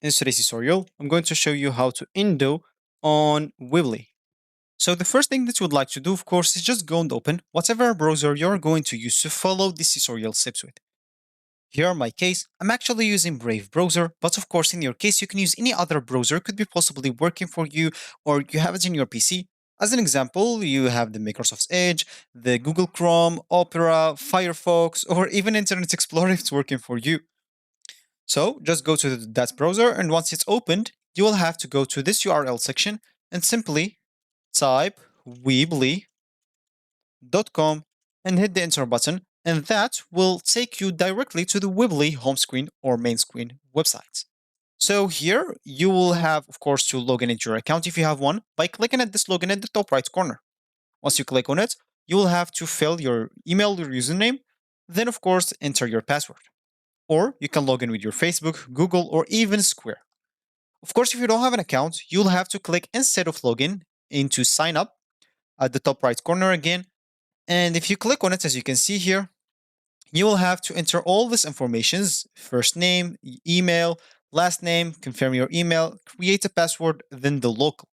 In today's tutorial, I'm going to show you how to undo on Weebly. So the first thing that you would like to do, of course, is just go and open whatever browser you're going to use to follow this tutorial steps with. Here in my case, I'm actually using Brave browser, but of course in your case you can use any other browser, could be possibly working for you or you have it in your PC. As an example, you have the Microsoft Edge, the Google Chrome, Opera, Firefox, or even Internet Explorer if it's working for you. So just go to that browser, and once it's opened, you will have to go to this URL section and simply type weebly.com and hit the enter button, and that will take you directly to the Weebly home screen or main screen website. So here you will have, of course, to log in into your account if you have one by clicking at this login at the top right corner. Once you click on it, you will have to fill your email, your username, then of course enter your password. Or you can log in with your Facebook, Google, or even Square. Of course, if you don't have an account, you'll have to click instead of login into sign up at the top right corner again. And if you click on it, as you can see here, you will have to enter all this informations: first name, email, last name, confirm your email, create a password, then the local.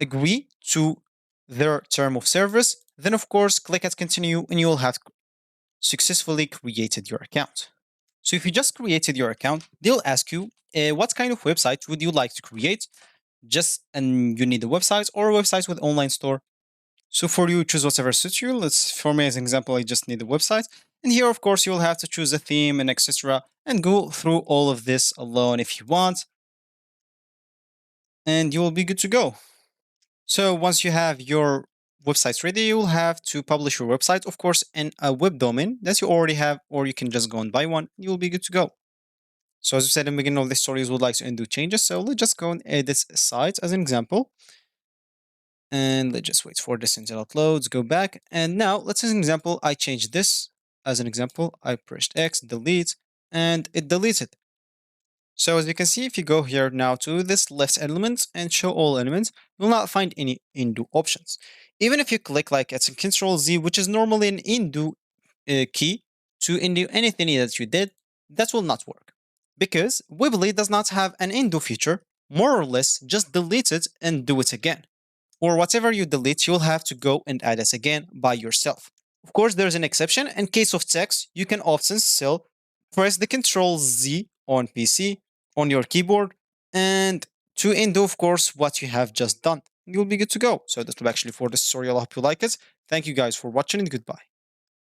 Agree to their term of service. Then, of course, click at continue and you will have successfully created your account. So if you just created your account, they'll ask you, what kind of website would you like to create? And you need a website or a website with online store. So for you, choose whatever suits you. For me as an example, I just need a website. And here, of course, you'll have to choose a theme and etc. and go through all of this alone if you want. And you will be good to go. So once you have your website ready, you'll have to publish your website, of course, in a web domain that you already have, or you can just go and buy one. You'll be good to go. So as we said in the beginning of this story, we would like to undo changes. So let's just go and edit this site as an example. And let's just wait for this until it loads, go back. And now let's as an example, I changed this as an example. I pressed X, delete, and it deleted. So as you can see, if you go here now to this list elements and show all elements, you will not find any undo options. Even if you click like it's a Control Z, which is normally an undo key to undo anything that you did, that will not work. Because Weebly does not have an undo feature, more or less just delete it and do it again. Or whatever you delete, you'll have to go and add it again by yourself. Of course, there's an exception. In case of text, you can often still press the Control Z on PC, on your keyboard, and to undo, of course, what you have just done. You'll be good to go. So that will actually for this tutorial. I hope you like it. Thank you guys for watching and goodbye.